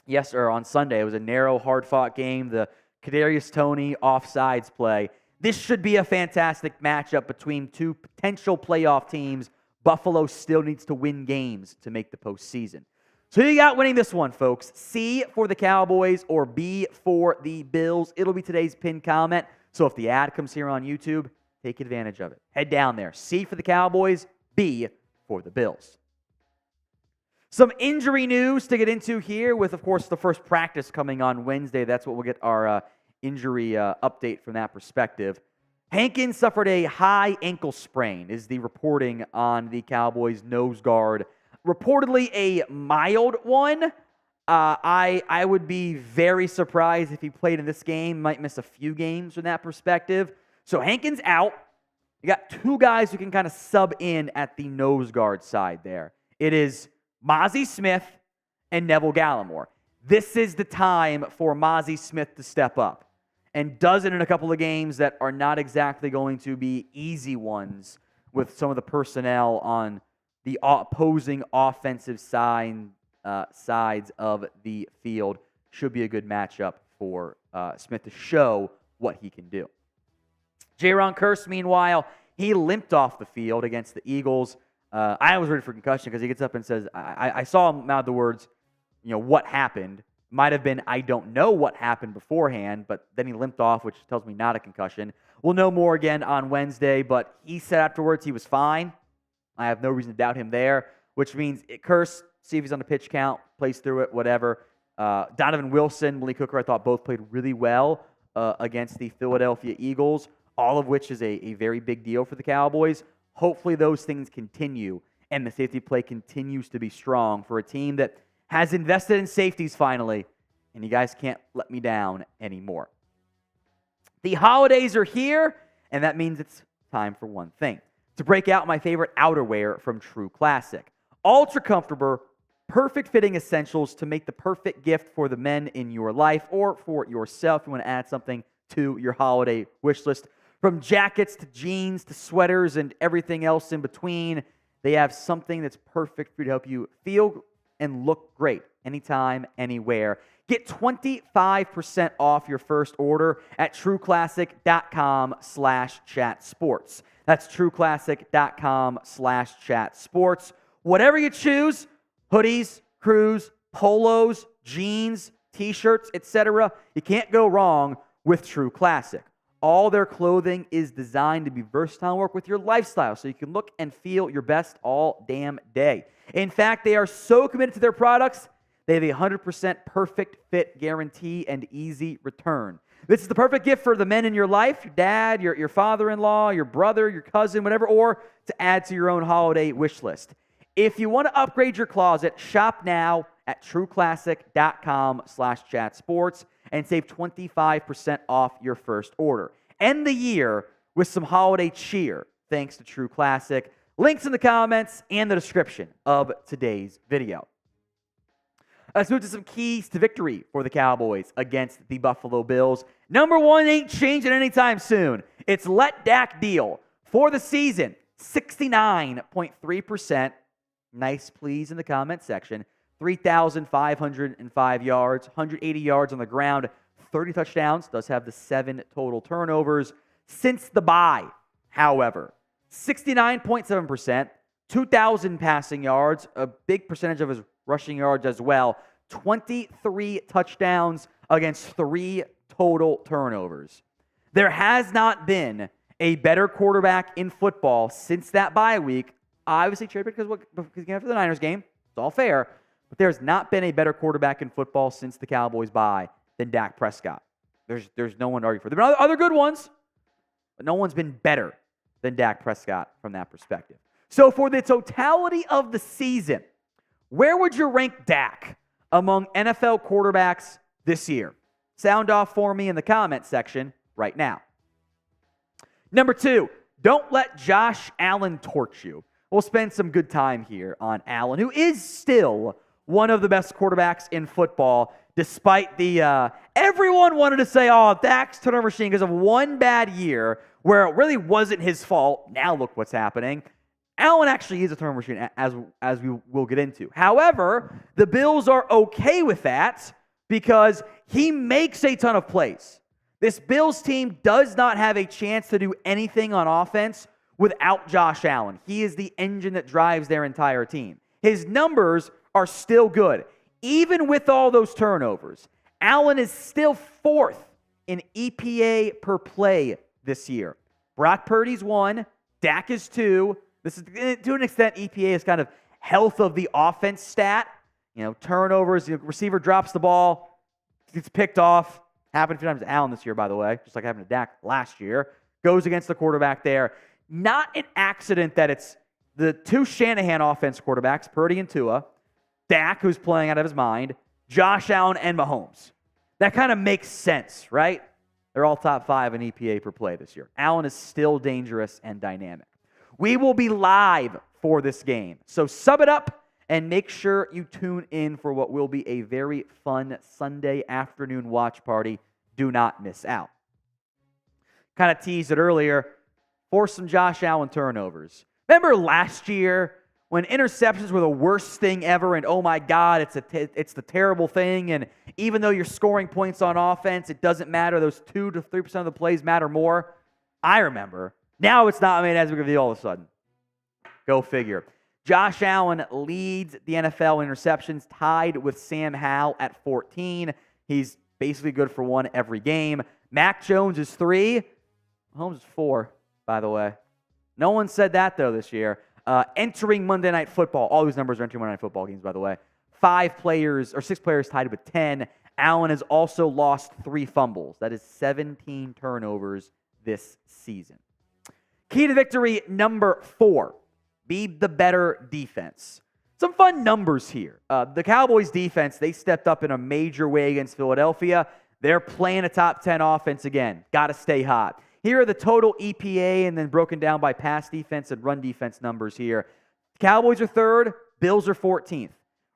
Yes, or on Sunday. It was a narrow, hard-fought game. The Kadarius Toney offsides play. This should be a fantastic matchup between two potential playoff teams. Buffalo still needs to win games to make the postseason. So who you got winning this one, folks? C for the Cowboys or B for the Bills? It'll be today's pinned comment. So if the ad comes here on YouTube, take advantage of it. Head down there. C for the Cowboys, B for the Bills. Some injury news to get into here with, of course, the first practice coming on Wednesday. That's what we'll get our injury update from that perspective. Hankins suffered a high ankle sprain, is the reporting on the Cowboys' nose guard. Reportedly a mild one. I would be very surprised if he played in this game. Might miss a few games from that perspective. So Hankins out. You got 2 guys who can kind of sub in at the nose guard side there. It is Mazi Smith and Neville Gallimore. This is the time for Mazi Smith to step up, and does it in a couple of games that are not exactly going to be easy ones with some of the personnel on the opposing offensive sides of the field. Should be a good matchup for Smith to show what he can do. Daron Kearse, meanwhile, he limped off the field against the Eagles. I was ready for concussion because he gets up and says, I saw him mouth the words, what happened. Might have been, I don't know what happened beforehand, but then he limped off, which tells me not a concussion. We'll know more again on Wednesday, but he said afterwards he was fine. I have no reason to doubt him there, which means Kearse, see if he's on the pitch count, plays through it, whatever. Donovan Wilson, Malik Hooker, I thought both played really well against the Philadelphia Eagles, all of which is a very big deal for the Cowboys. Hopefully those things continue, and the safety play continues to be strong for a team that has invested in safeties finally, and you guys can't let me down anymore. The holidays are here, and that means it's time for one thing. to break out my favorite outerwear from True Classic. Ultra comfortable, perfect fitting essentials to make the perfect gift for the men in your life or for yourself. You want to add something to your holiday wish list. From jackets to jeans to sweaters and everything else in between, they have something that's perfect for you to help you feel and look great anytime, anywhere. Get 25% off your first order at trueclassic.com/chatsports. That's trueclassic.com/chatsports. Whatever you choose, hoodies, crews, polos, jeans, t-shirts, etc., you can't go wrong with True Classic. All their clothing is designed to be versatile and work with your lifestyle so you can look and feel your best all damn day. In fact, they are so committed to their products, they have a 100% perfect fit guarantee and easy return. This is the perfect gift for the men in your life, your dad, your father-in-law, your brother, your cousin, whatever, or to add to your own holiday wish list. If you want to upgrade your closet, shop now at trueclassic.com/chatsports and save 25% off your first order. End the year with some holiday cheer thanks to True Classic. Links in the comments and the description of today's video. Let's move to some keys to victory for the Cowboys against the Buffalo Bills. Number one ain't changing anytime soon. It's let Dak deal. For the season, 69.3%. Nice please in the comment section. 3,505 yards, 180 yards on the ground, 30 touchdowns, does have the 7 total turnovers. Since the bye, however, 69.7%, 2,000 passing yards, a big percentage of his rushing yards as well, 23 touchdowns against 3 total turnovers. There has not been a better quarterback in football since that bye week. Obviously, traded because he came after the Niners game. It's all fair. But there's not been a better quarterback in football since the Cowboys bye than Dak Prescott. There's no one to argue for. There have been other good ones, but no one's been better than Dak Prescott from that perspective. So for the totality of the season, where would you rank Dak among NFL quarterbacks this year? Sound off for me in the comment section right now. Number 2, don't let Josh Allen torch you. We'll spend some good time here on Allen, who is still one of the best quarterbacks in football, despite the, everyone wanted to say, oh, Dak's turnover machine because of one bad year where it really wasn't his fault. Now look what's happening. Allen actually is a turnover machine, as we will get into. However, the Bills are okay with that because he makes a ton of plays. This Bills team does not have a chance to do anything on offense without Josh Allen. He is the engine that drives their entire team. His numbers are still good. Even with all those turnovers, Allen is still 4th in EPA per play this year. Brock Purdy's 1, Dak is 2. This is, to an extent, EPA is kind of health of the offense stat. You know, turnovers, the receiver drops the ball, gets picked off. Happened a few times to Allen this year, by the way, just like happened to Dak last year. Goes against the quarterback there. Not an accident that it's the 2 Shanahan offense quarterbacks, Purdy and Tua, Dak, who's playing out of his mind, Josh Allen, and Mahomes. That kind of makes sense, right? They're all top 5 in EPA per play this year. Allen is still dangerous and dynamic. We will be live for this game, so sub it up and make sure you tune in for what will be a very fun Sunday afternoon watch party. Do not miss out. Kind of teased it earlier. Force some Josh Allen turnovers. Remember last year when interceptions were the worst thing ever, and oh my God, it's the terrible thing, and even though you're scoring points on offense, it doesn't matter. Those 2 to 3% of the plays matter more. I remember. Now it's not made as big of a deal all of a sudden. Go figure. Josh Allen leads the NFL in interceptions, tied with Sam Howell at 14. He's basically good for 1 every game. Mac Jones is 3. Mahomes is 4, by the way. No one said that, though, this year. Entering Monday Night Football. All these numbers are entering Monday Night Football games, by the way. 6 players tied with 10. Allen has also lost 3 fumbles. That is 17 turnovers this season. Key to victory number 4. Be the better defense. Some fun numbers here. The Cowboys defense, they stepped up in a major way against Philadelphia. They're playing a top 10 offense again. Got to stay hot. Here are the total EPA and then broken down by pass defense and run defense numbers here. Cowboys are 3rd, Bills are 14th.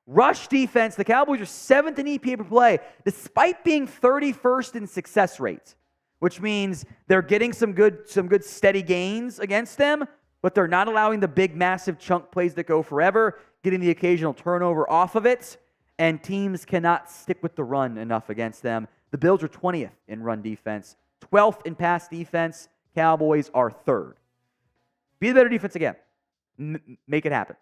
Rush defense, the Cowboys are 7th in EPA per play, despite being 31st in success rate, which means they're getting some good steady gains against them, but they're not allowing the big, massive chunk plays that go forever, getting the occasional turnover off of it, and teams cannot stick with the run enough against them. The Bills are 20th in run defense, 12th in pass defense. Cowboys are 3rd. Be the better defense again. Make it happen.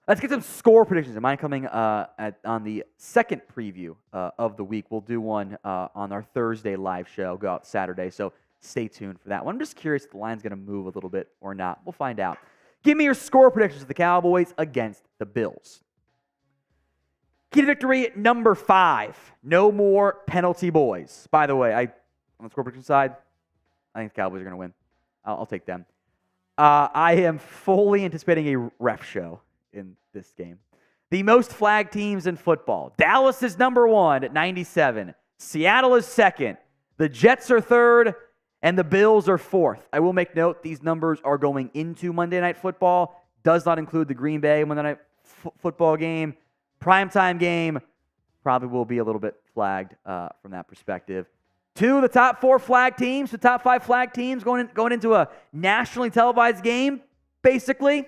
Let's get some score predictions. Am I coming on the second preview of the week? We'll do one on our Thursday live show. Go out Saturday, so stay tuned for that one. I'm just curious if the line's going to move a little bit or not. We'll find out. Give me your score predictions of the Cowboys against the Bills. Key to victory number 5. No more penalty boys. By the way, on the score prediction side, I think the Cowboys are going to win. I'll take them. I am fully anticipating a ref show in this game. The most flagged teams in football. Dallas is number 1 at 97. Seattle is 2nd. The Jets are 3rd, and the Bills are 4th. I will make note these numbers are going into Monday Night Football. Does not include the Green Bay Monday Night Football game. Primetime game probably will be a little bit flagged from that perspective. 2 of the top 4 flag teams, the top 5 flag teams going into a nationally televised game, basically.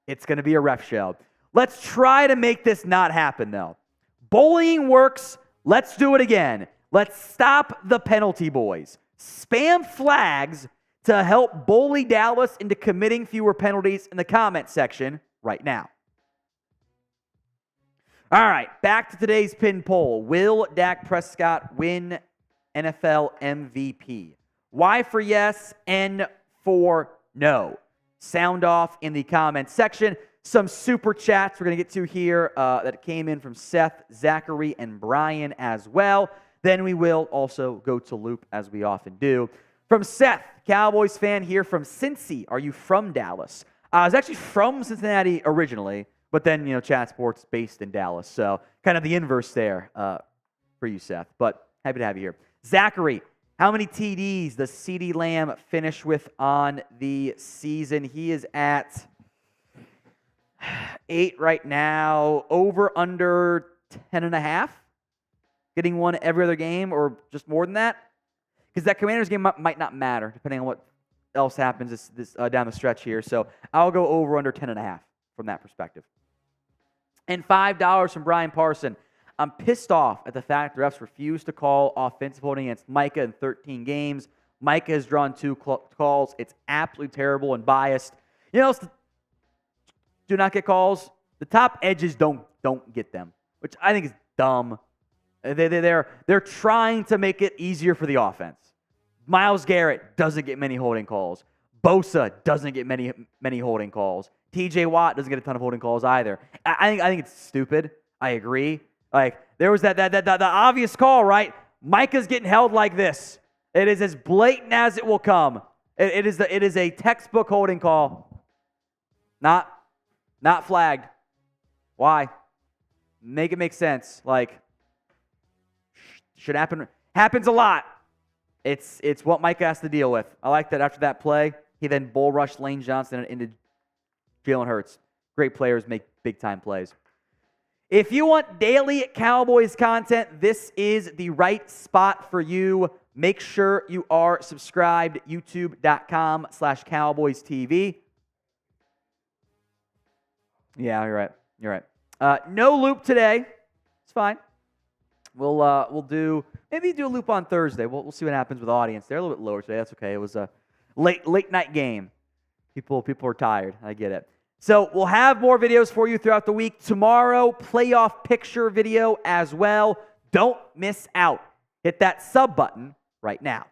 It's going to be a ref show. Let's try to make this not happen, though. Bullying works. Let's do it again. Let's stop the penalty boys. Spam flags to help bully Dallas into committing fewer penalties in the comment section right now. All right, back to today's pin poll. Will Dak Prescott win NFL MVP? Y for yes, N for no. Sound off in the comments section. Some super chats we're going to get to here that came in from Seth, Zachary, and Brian as well. Then we will also go to Loop, as we often do. From Seth, Cowboys fan here from Cincy. Are you from Dallas? I was actually from Cincinnati originally, but then, Chat Sports based in Dallas. So kind of the inverse there for you, Seth. But happy to have you here. Zachary, how many TDs does CeeDee Lamb finish with on the season? He is at 8 right now. Over, under 10.5. Getting one every other game or just more than that? Because that Commanders game might not matter, depending on what else happens this down the stretch here. So I'll go over, under 10.5 from that perspective. And $5 from Brian Parson. I'm pissed off at the fact the refs refuse to call offensive holding against Micah in 13 games. Micah has drawn 2 calls. It's absolutely terrible and biased. You know, do not get calls. The top edges don't get them, which I think is dumb. They're trying to make it easier for the offense. Myles Garrett doesn't get many holding calls. Bosa doesn't get many holding calls. TJ Watt doesn't get a ton of holding calls either. I think it's stupid. I agree. Like, there was the obvious call, right? Micah's getting held like this. It is as blatant as it will come. It is a textbook holding call. Not flagged. Why? Make it make sense. Like, should happen. Happens a lot. It's what Micah has to deal with. I like that after that play, he then bull rushed Lane Johnson into Jalen Hurts. Great players make big-time plays. If you want daily Cowboys content, this is the right spot for you. Make sure you are subscribed, youtube.com/CowboysTV. Yeah, you're right. No loop today. It's fine. We'll do a loop on Thursday. We'll see what happens with the audience. They're a little bit lower today. That's okay. It was a late night game. People are tired. I get it. So we'll have more videos for you throughout the week. Tomorrow, playoff picture video as well. Don't miss out. Hit that sub button right now.